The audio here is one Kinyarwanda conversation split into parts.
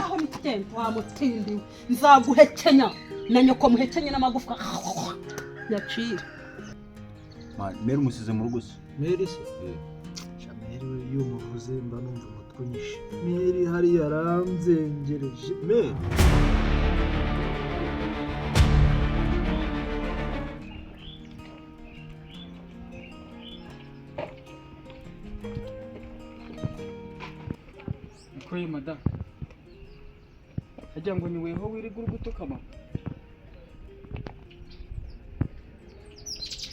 aho mitempo wa mutindi nzaguhekenya na nyoko muhekenye n'amagufwa yacira Meri umusize mu rugo se Meri se Meri we iyo umuvuze mba numva umutwe unyishe Meri hari yaranzengereje Meri Koye madam ajya ngo ni weho wirigura gutukama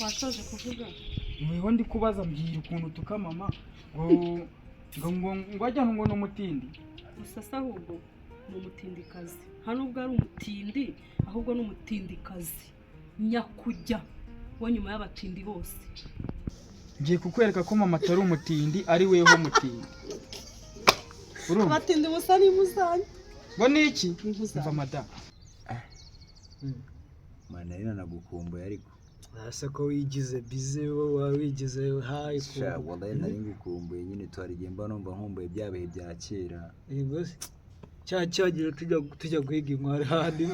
wasoje kuvuga weho ndi kubaza mbwira ukuntu tukamama ngo ajya ngo no mutindi usasa ahubwo ni umutindikazi hano ubwo ari umutindi ahubwo ni umutindikazi nyakujya wo nyuma y'abatindi bose ngiye kukwereka ko mama atari umutindi ari weho mutindi abatindi musa ni musanya ngo niki mva madam mana rero nagukumbuye ariko asa ko wigize bize wowe wigize hayi ko wallahi nari ngukumbuye nyine twarigiye mba numva nkumbuye byabehe bya kera yego cyagiye tujya guhiga inkware handi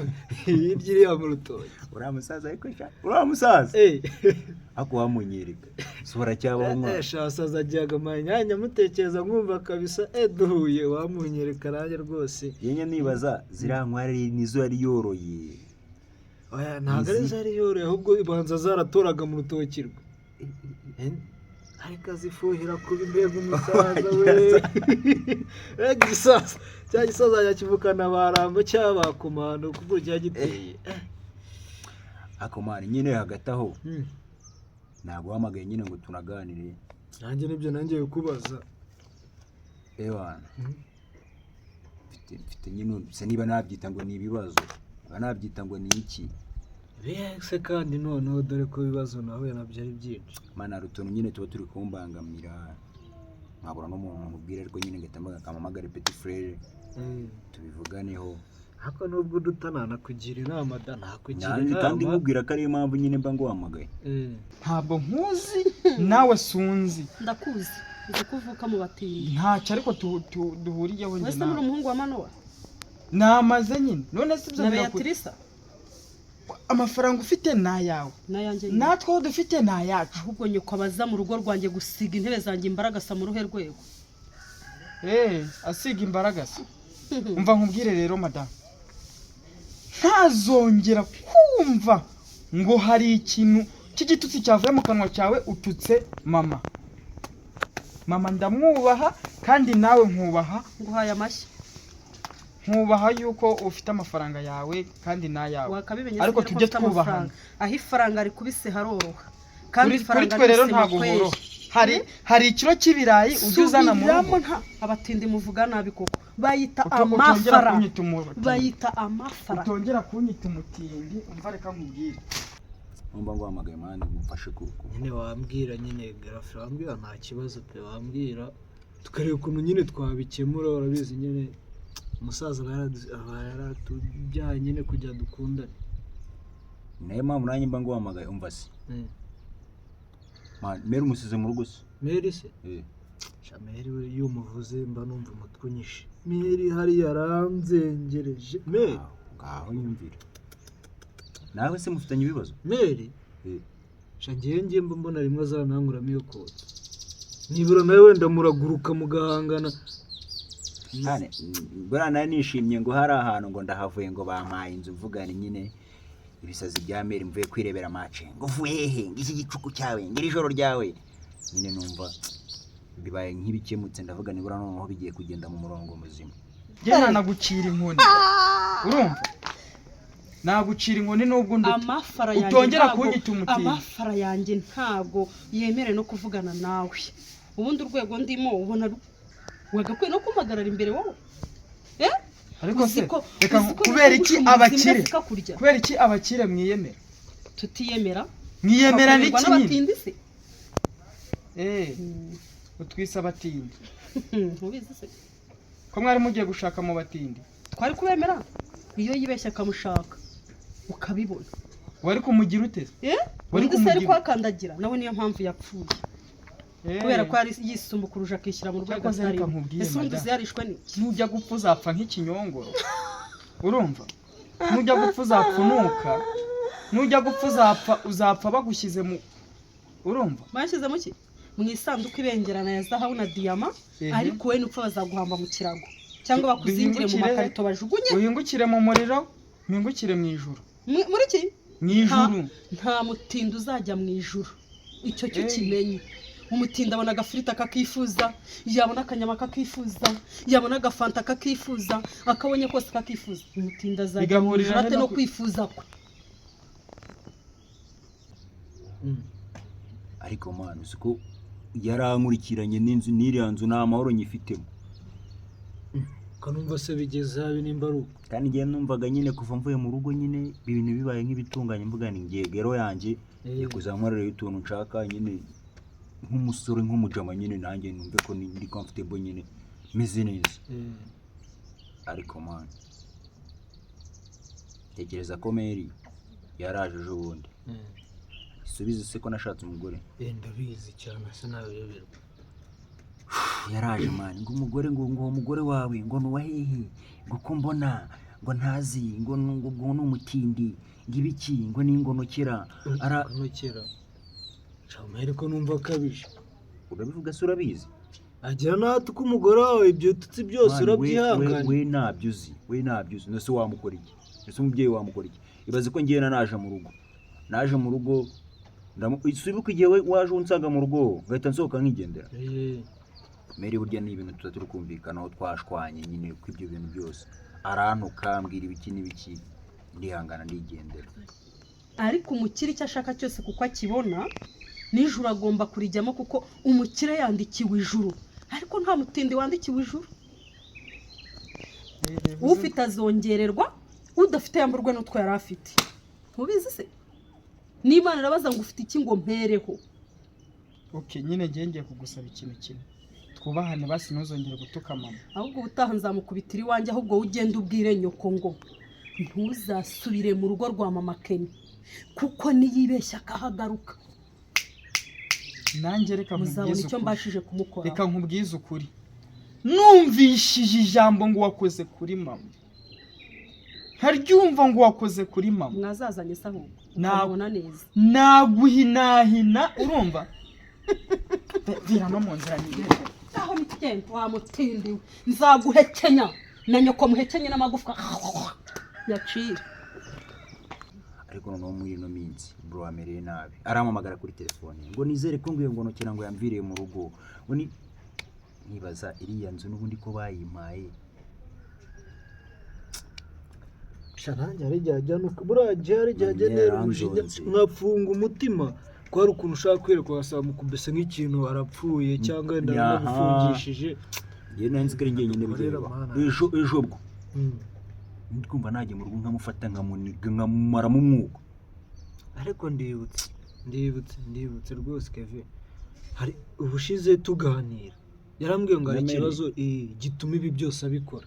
hirya ya mu rutoki uriya musaza ariko uriya musaza ako wamunyereka sura cyabaho mwa shasaza ajyaga amanyanya mutekereza nkumva kabisa duhuye wamunyereka nanjye rwose yenye nibaza ziriya nkware nizo yari yoroye oya ntabwo ari zari yoroye ahubwo ibanza zaratoraga mu rutoki rwe ariko azifuhira kuba imbega umusaza we gisaza cya gisaza yakivukana barambo cyabakomando kuko cyagiteye akomana nyine hagati aho ntabwo wamagaye nyine ngo tunaganire nanjye nibyo nanjye kubaza ewana mfite nyine se niba nabyita ngo ni ibibazo nabyita ngo ni iki bese kandi noneho dore ko ibibazo nawe nabyo ari byinshi mana rutuntu nyine tuba turi kumbangamira nkabura n'umuntu mubwira ariko nyine ngatambaga akamamagara petit frère tubivuganeho hako nubwo dutanana kugira inama da nakugira inama kandi nkubwira ko ari impamvu nyine mba nguhamagaye ntabwo nkuzi nawe sunzi ndakuzi uzi kuvuka mu batindi ntacyo ariko duhuriyeho njye nawe muri umuhungu wa Manowa namaze nyine none si byo Beatrice amafaranga ufite nayawe natwe aho dufite nayacu ahubwo nyoko abaza mu rugo rwanjye gusiga intebe zanjye imbaragasa mu ruhe rwego asiga imbaragasa umva nkubwire rero madamu ntazongera kumva ngo hari ikintu cy'igitutsi cyavuye mu kanwa cyawe ututse mama ndamwubaha kandi nawe nkubaha nguhaye amashyi nkubaha yuko ufite amafaranga yawe kandi nayawe ariko tujye twubahana aho ifaranga rikubise haroroha kandi ifaranga kuri twe rero ntabwo horoha hari ikiro cy'ibirayi ujye uzana mu rugo abatindi muvuga nabi koko bayita amafaranga utongera kunyita umutindi umva reka nkubwire numva ngo wamagaye mani mufashe kuko nyine wambwira nyine garafe wambwira nta kibazo pe wambwira tukareba ukuntu nyine twabikemura urabizi nyine umusaza yaratubyaye nyine kujya dukundane nayo mpamvu nanjye mba ngo wamagaye umva se Meri umusize mu rugo se Meri se Meri we iyo umuvuze mba numva umutwe unyishe Meri hari yaranzengereje Meri ngaho nyumvira nawe se mufitanye ibibazo Meri ngiye mba mbona rimwe azananguramo iyo kotsa nibura nawe wenda muraguruka mugahangana buriya nawe nishimye ngo hari ahantu ngo ndahavuye ngo bampaye inzu mvugane nyine ibisazi bya Meri mvuye kwirebera match ngo uvuye hehe ngiki gicuku cyawe ngira ijoro ryawe nyine numva bibaye nk'ibikemutse ndavuga nibura noneho bigiye kugenda mu murongo muzima gena nagucira inkoni urumva nagucira inkoni nubwo utongera kunyita umutindi amafara yanjye ntabwo yemere no kuvugana nawe ubundi urwego ndimo ubona wagakwiye no kumpagarara imbere wowe ariko se reka kubera iki abakire mwiyemera tutiyemera mwiyemera n'iki utwise abatindi ubizi se ko mwari mugiye gushaka mu batindi twari kubemera iyo yibeshya akamushaka ukabibona wari kumugira uteze wari kumugira kwakandagira nawe niyo mpamvu yapfuye kubera ko yari yisumbukuruje akishyira mu rwego Cyakoze reka atari nkubwire, ese undi madame. ziyarishwe ni nujya gupfa uzapfa nk'ikinyongoro urumva nujya gupfa uzapfunuka nujya gupfa uzapfa bagushyize mu urumva bashyizemo iki mu isanduku ibengerana ya zahabu na diyama ariko we nupfa bazaguhamba mu kirago cyangwa bakuzingire mu makarito bajugunye uhingukire mu muriro mpingukire mu ijuru muri iki mu ijuru nta mutindi uzajya mu ijuru icyo cyo kimenye umutindi abona agafirita akakifuza yabona akanyama akakifuza yabona agafanta akakifuza akabonye kose akakifuza umutindi azajya mu ijuru ate no kwifuza kwe ariko mwana uzi ko yarankurikiranye n'inzu n'iriya nzu nta mahoro nyifitemo kanumva se bigeze habi nimba ari uko kandi ngiye numvaga nyine kuva mvuye mu rugo nyine ibintu bibaye nk'ibitunganye mvuga ni ngiye gero yanjye ngiye kuzankorera utuntu nshaka nyine nk'umusore nk'umujama nyine nanjye numve ko ndi comfortable nyine meze neza ariko man tekereza ko Mary yaraje ejo bundi isubize se ko nashatse umugore ndabizi cyane se nabiyoberwa yaraje man ngo umugore ngo umugore wawe ngo nuwahehe ngo ko mbona ngo ntazi ngo n'umutindi ngibiki ngo ningonokera aranokera cyane ariko numva kabije urabivuga se urabizi agira natwe ko umugore wawe ibyo tutsi byose urabyihangana we ntabyuzi nese wamukora iki nese umubyeyi wamukora iki ibaze ko ngiye naje mu rugo isubiye igihe waje unsanga mu rugo ngahita nsohoka nkigendera Mary burya ni ibintu tuba turi kumvikanaho twashwanye nyine ko ibyo bintu byose arantuka mbwira ibiki n'ibiki ndihangana ndigendera ariko umukire icyo ashaka cyose kuko akibona nijoro agomba kurijyamo kuko umukire yandikiwe ijuru ariko nta mutindi wandikiwe ijuru ufite azongererwa udafite yamburwe n'utwo yari afite mubizi se n'Imana irabaza ngo ufite iki ngo mpereho nyine ngiye kugusaba ikintu kimwe twubahane basi ntuzongere gutuka mama ahubwo ubutaha nzamukubitira iwanjye ahubwo ugende ubwire nyoko ngo ntuzasubire mu rugo rwa mama Kenny kuko niyibeshya akahagaruka nanjye reka muzabona icyo mbashije kumukora reka nkubwize ukuri numvishije ijambo ngo wakoze kuri mama ntaryumva ngo wakoze kuri mama mwazazanye se ahubwo nabona neza naguhinahina urumva vira no mu nzira niye aho mitende wamutindiwe nzaguhekenya na nyoko muhekenye n'amagufwa yacira ariko noneho muri ino minsi bro amereye nabi arampamagara kuri telefone ngo nizere ko nguye ngo nokera ngo yamviriye mu rugo ngo nibaza iriya nzu n'ubundi ko bayimpaye shananje ari jyajya nuko buraje ari jyajya nero umushinya nkafunga umutima ko ari ukuntu ushaka kwereka wasaba mukubese nk'ikintu arapfuye cyangwa wenda arabifungishije ngiye nanzi ko ari ngiye nyine bigera ejo bwo ndumva najye mu rugo nkamufata nkamuniga nkamumaramo umwuka ariko ndibutse rwose Kevin hari ubushize tuganira yarambwiye ngo ari ikibazo gituma ibi byose abikora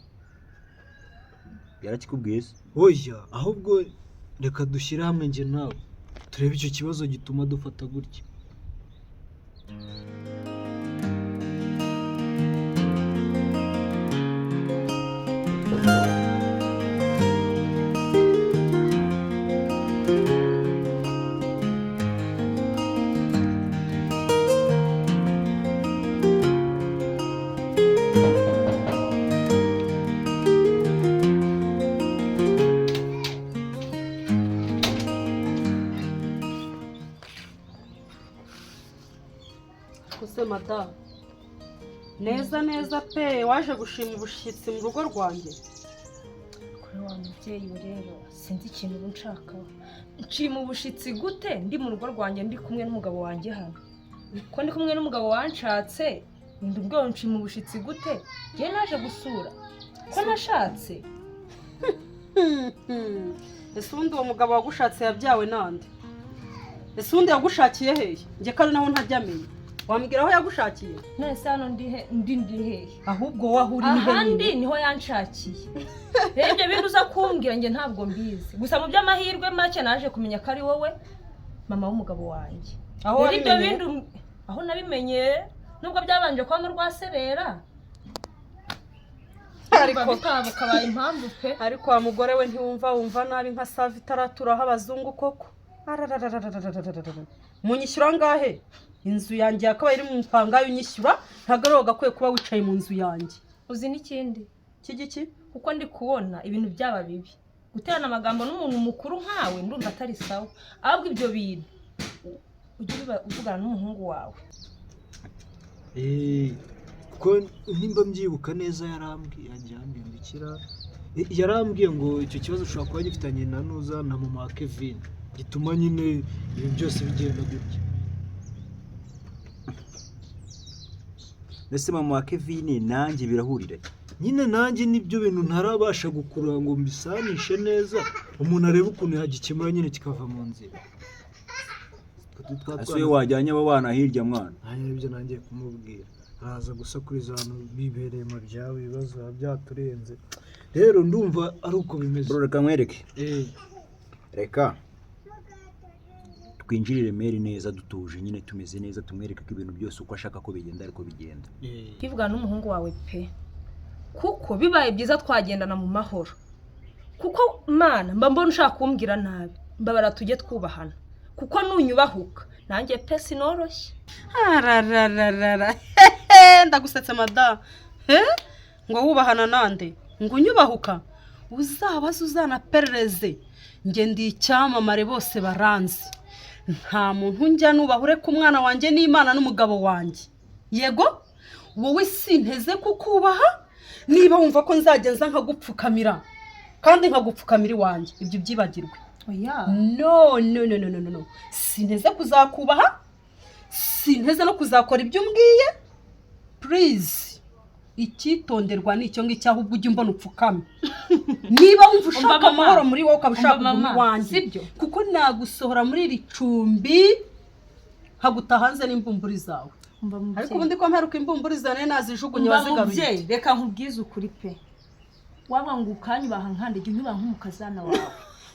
yarakikubwiye se oya ahubwo reka dushyire hamwe nje nawe turebe icyo kibazo gituma dufata gutya kuse madamu neza pe waje gushima ubushyitsi mu rugo rwanjye kuri wa mubyeyi rero sinzi ikintu nshakaho nshima ubushyitsi gute ndi mu rugo rwanjye ndi kumwe n'umugabo wanjye hano ko ndi kumwe n'umugabo wanshatse ndi ubwo nshima ubushyitsi gute ngiye naje gusura ko nashatse ese ubundi uwo mugabo wagushatse yabyawe nande ese ubundi yagushakiye hehe njye kandi naho ntajyamenye wambwira aho yagushakiye none se hano ndi hehe ahubwo wahuri ni ahandi niho yanshakiye rero ibyo bintu uza kumbwira njye ntabwo mbizi gusa mu by'amahirwe make naje kumenya ko ari wowe mama w'umugabo wanjye aho ibyo bintu aho nabimenye nubwo byabanje kwa mu rwaserera ariko kabaye impamvu pe. ariko wa mugore we wumva nabi nka save itaraturaho abazungu koko. Munyishyura ngahe? Inzu yanjye yakabaye iri mu mpangayo unyishyura, ntabwo ari gakwiye kuba wicaye mu nzu yanjye. Uzi n'ikindi kigiki kuko ndi kubona ibintu byaba bibi guterana amagambo n'umuntu mukuru nkawe, ndumva atari sawa. Ahubwo ibyo bintu ujye uvugana n'umuhungu wawe. ko nimba mbyibuka neza yarambwiye ngo icyo kibazo ushobora kuba gifitanye na Nuza na mama wa Kevin, gituma nyine ibi byose bigenda gutya. Mbese mama wa Kevin nanjye birahurira nyine nanjye nibyo bintu ntarabasha gukurura ngo mbisanishe neza, umuntu arebe ukuntu yagikemura nyine kikava mu nzira. asuye wajyanye abo bana hirya mwana. Ibyo nangiye kumubwira, araza gusakuriza abantu bibereye mu byabo, ibibazo byaturenze. Rero ndumva ari uko bimeze. Reka nkwereke. Reka twinjirire Mary neza dutuje nyine tumeze neza, tumwereke ko ibintu byose uko ashaka ko bigenda ariko bigenda. Kivugana n'umuhungu wawe pe, kuko bibaye byiza twagendana mu mahoro. Kuko mana mba mbona ushaka kumbwira nabi, mbabara tujye twubahana. Kuko nunyubahuka nanjye pe sinoroshye. Ndagusetse mada. Ngo wubahana nande? Ngo unyubahuka? Uzabaza uzanaperereze. Nge ndi icyamamare bose baranzi. Nta muntu njya nubahure ku mwana wanjye n'Imana n'umugabo wanjye. Yego? Wowe sinteze kukubaha? Niba wumva ko nzagenza nkagupfukamira kandi nkagupfukamira iwanjye, ibyo byibagirwe. Oya. No. Sinteze kuzakubaha. Sinteze no kuzakora ibyo umbwiye. Please. Icyitonderwa nicyo ngicyo ahubwo ujye mbona upfukame. Niba wumva ushaka amahoro muri wowe ukabishaka muri wanjye, sibyo? Kuko nagusohora muri iri cumbi haguta hanze n'imbumburi zawe. Ariko ubundi ko mperuka imbumburi zane nazijugunye bazigaruye. Reka nkubwize ukuri pe. Waba ngo ukanyubaha nkande jye unyubaha nk'umukazana wawe.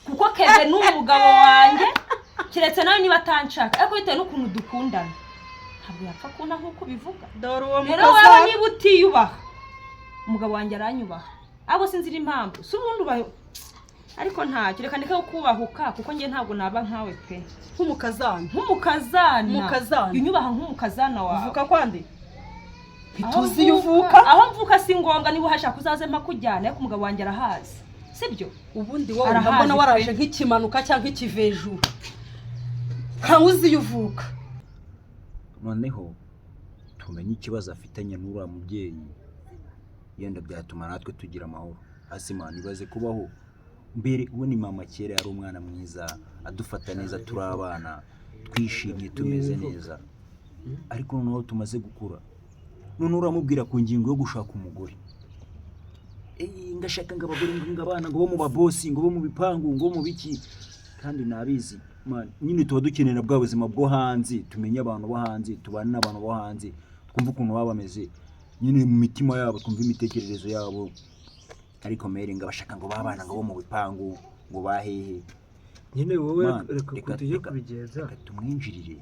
Kuko Keve n'umugabo wanjye kiretse nawe niba atanshaka, ariko bitewe n'ukuntu dukundana ntabwo yapfa kubona nk'uko bivuga. Dore uwo rero wowe niba utiyubaha umugabo wanjye aranyubaha, abo sinzira impamvu si ubundi ubaye, ariko ntacyo reka ndeke kubahuka kuko njye ntabwo naba nkawe pe. Nk'umukazana unyubaha nk'umukazana wawe. Uvuka kwande? Ituzi yuvuka aho mvuka si ngombwa niba uhashaka uzaze mpakujyana, ariko umugabo wanjye arahazi, sibyo? Ubundi wowe ndabona waraje nk'ikimanuka cyangwa nk'ikivejuru, ntawe uzi yuvuka. Noneho tumenye ikibazo afitanye n'uriya mubyeyi, yenda byatuma natwe tugira amahoro. Asimana ibaze kubaho mbere uwo ni mama kera yari umwana mwiza adufata neza, turi abana twishimye tumeze neza, ariko noneho tumaze gukura none uramubwira ku ngingo yo gushaka umugore. Ngashaka ngo abagore ngo abana ngo bo mu babosi ngo bo mu bipangu ngo mu biki, kandi nabizi nyine tuba dukenera bwa buzima bwo hanze, tumenye abantu bo hanze, tubane n'abantu bo hanze, twumva ukuntu baba bameze nyine mu mitima yabo, twumva imitekerezo yabo. Ariko Mary ngo bashaka ngo babana ngo bo mu bipangu ngo bahehe. Nyine wowe reka tujye kubigenza, tumwinjirire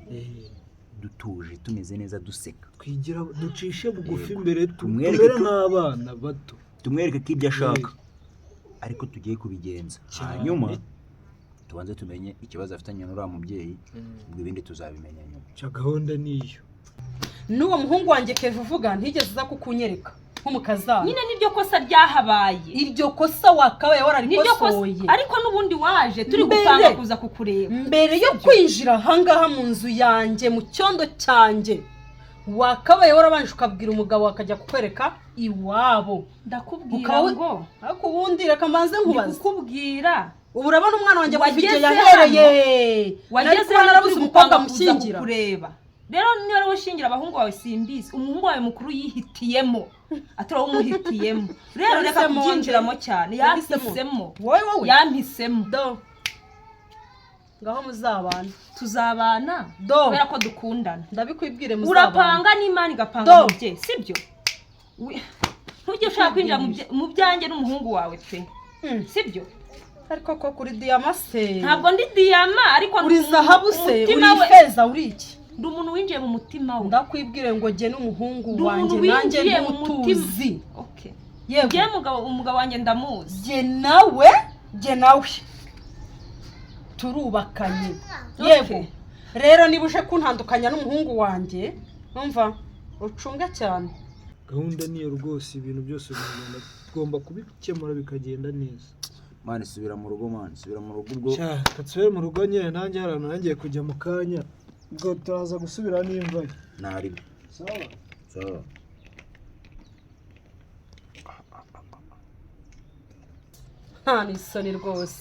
dutuje tumeze neza duseka, twigira ducishe bugufi imbere, tumwereke nk'abana bato, tumwereke ko ibyo ashaka ariko tugiye kubigenza. Hanyuma tubanze tumenye ikibazo afitanye n'uriya mubyeyi, ubwo ibindi tuzabimenya nyuma. Cya gahunda niyo. N'uwo muhungu wanjye Keve uvuga ntigeze uza kukunyereka nk'umukazana. Nyine niryo kosa ryahabaye. Iryo kosa wakabaye wararikosoye. Ariko n'ubundi waje turi gupanga kuza kukureba. Mbere yo kwinjira hangaha mu nzu yanjye mu cyondo cyanjye, wakabaye warabanje ukabwira umugabo akajya kukwereka iwabo. Ndakubwira ngo ariko ubundi reka mbanze nkubaze. Ndakubwira ubu urabona umwana wanjye wafite yahereye. Wageze narabuze umukobwa mushyingira kureba. Rero niba ari ushingira abahungu bawe simbizi, umuhungu wawe mukuru yihitiyemo atari wo muhitiyemo. Rero reka kubyinjiramo cyane, yahisemo. Wowe yampisemo. Ngaho muzabana. Tuzabana kubera ko dukundana. Ndabikwibwire muzabana. Urapanga n'Imana igapanga mubye, sibyo? Ntujye ushaka kwinjira mu byanjye n'umuhungu wawe pe, sibyo? Ariko ko kuri diyama se. Ntabwo ndi diyama, ariko uri zahabu se, uri feza, uri iki? ndi umuntu winjiye mu mutima we. Ndakwibwire ngo jye n'umuhungu Ndi wanjye umuntu nanjye winjiye mu mutima. ntuzi. Okay. Yego. Jye umugabo wanjye ndamuzi. Jye nawe turubakanye. Yego. Rero niba uje kuntandukanya n'umuhungu wanjye, umva ucunga cyane. Gahunda niyo rwose, ibintu byose tugomba kubikemura bikagenda neza. Mani subira mu rugo mani, subira mu rugo ubwo. Katsubire mu rugo nyine, nanjye harano nangiye kujya mu kanya. Ubwo turaza gusubira n'imva. Nari. Sawa. Nta n'isoni rwose.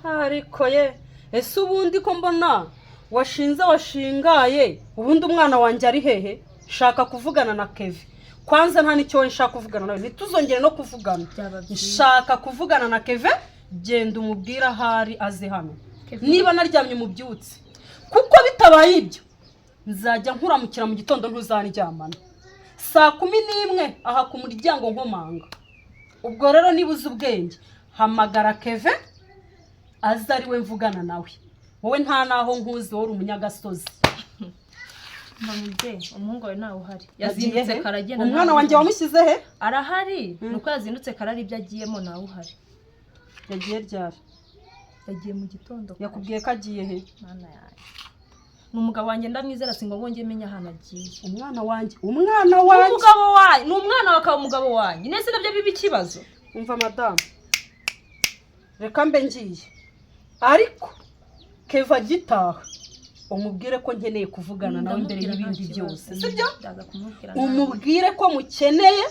Ariko ye, ese ubundi ko mbona washingaye, ubundi umwana wanjye ari hehe? Shaka kuvugana na Kevin. Kwanza nta nicyo nshaka kuvugana nawe, ntituzongere no kuvugana. Nshaka kuvugana na Kevin, genda umubwira ahari aze hano. Niba naryamye mu byutsi, kuko bitabaye ibyo nzajya nkuramukira mu gitondo ntuzandyamana. 11:00 aha ku muryango nkomanga. Ubwo rero niba uzi ubwenge, hamagara Kevin aze ari we mvugana nawe. Wowe nta naho nkuzi, wowe umunyagasozi. Mamuje, umuhungu wawe nawe uhari. Yazindutse karagenda. Umwana wanjye wamushyize he? Arahari. Nuko yazindutse karari ibyo agiyemo nawe uhari. Yagiye ryari? Yagiye mu gitondo. Yakubwiye ko agiye he? Mana yawe. Numugabo wanjye ndamwizera singo ngonge menya hana agiye. Umwana wanjye. Umugabo wanjye, n'umwana wakaba umugabo wanjye. Nese nabyo bibi kibazo. Umva madame. Reka mbe ngiye. Ariko Keva gitaha. Umubwire ko nkeneye kuvugana nawe mbere y'ibindi byose. Sibyo? Umubwire ko mukeneye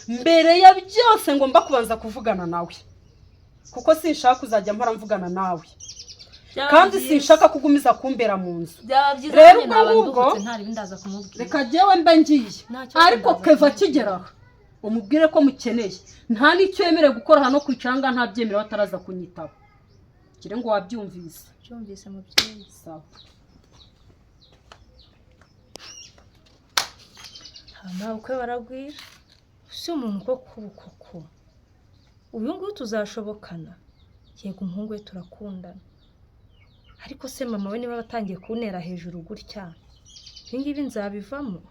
mbere ya byose ngomba kubanza kuvugana nawe. Kuko sinshaka kuzajya mpora mvugana nawe. Kandi sinshaka kugumiza kumbera mu nzu. Rero ubwo reka jyewe mbe ngiye. Ariko Keva kigeraho umubwire ko mukeneye. Nta nicyo yemerewe gukora hano kwicanga, nta byemera bataraza kunyitaho. Kire ngo wabyumvise. Byumvise mu byeyi. Sawa. Nawe ukwe baragwira. Si umuntu koko. Uyu nguyu tuzashobokana. Yego umuhungu we turakundana. Ariko se mama we niba batangiye kuntera hejuru gutya, ibingibi nzabivamo.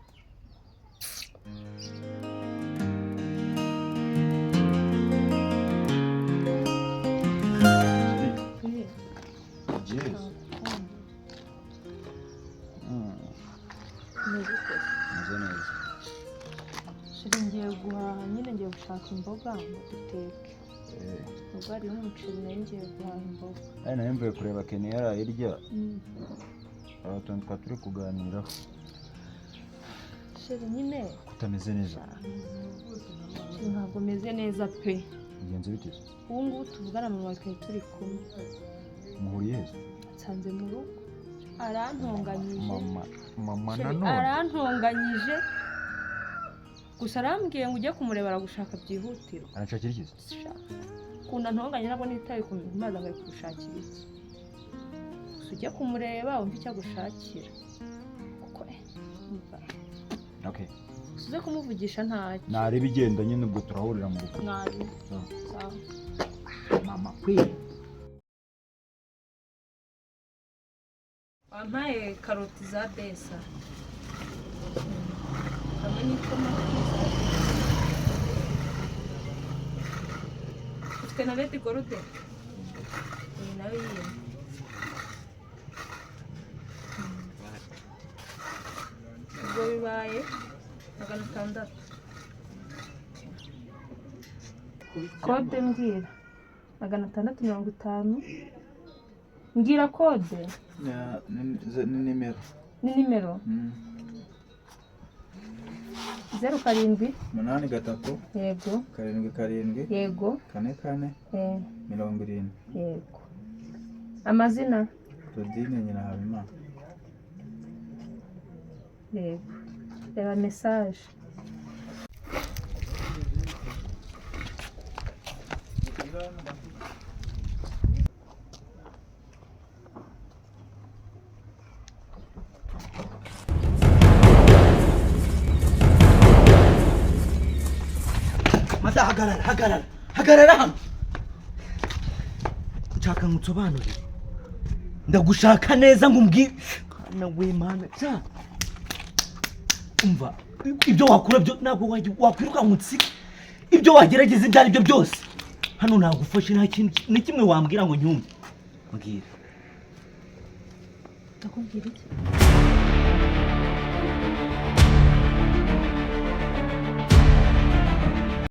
Ngiye guhaha nyine, ngiye gushaka imboga ngo duteke. Ubwo hariho umuceri nayo ngiye guhaha imboga. Ari nayo mvuye kureba Kenny yarayirya. Abatonto turi kuganiraho. Sheri nyine kutameze neza. Sheri ntabwo meze neza pe. Bigenze bite? Ubu ngubu tuvugana mu makuru turi kumwe. Muhuriye he? Nsanze mu rugo. Arantonganyije. Mama nanone. Arantonganyije. Gusa arambwiye ngo ujye kumureba aragushaka byihutiro. Arashakira iki? Kunda ntonganye nabwo nitaye ku mazi ngo gushakira iki. Gusa ujye kumureba wumva icyo agushakira. Kuko umva. Okay. Uze kumuvugisha ntacyo. Nari bigenda nyine ubwo turahurira mu rugo. Nari. Sawa. Mama kwi. Wampaye karoti za desa. Hamwe n'itomati za desa. Ufite na beti gorode? Iyi nawe yiye. Ubwo bibaye 600. Kode mbwira 650. Ngira kode. Ni nimero. Ni nimero. 07 83 yego 77 yego 44 70. Yego. Amazina? Claudine nyina Habimana. Yego. Reba message. hagarara hano. Nshaka ngutsobanurire. Ndagushaka neza ngo umbwire. mana we mana cya umva ibyo wakora byo ntabwo wakwiruka unsike ibyo wagerageza ibyo ari byo byose hano nagufashe nta kintu ni kimwe wambwira ngo nyumve mbwira ndakubwira iki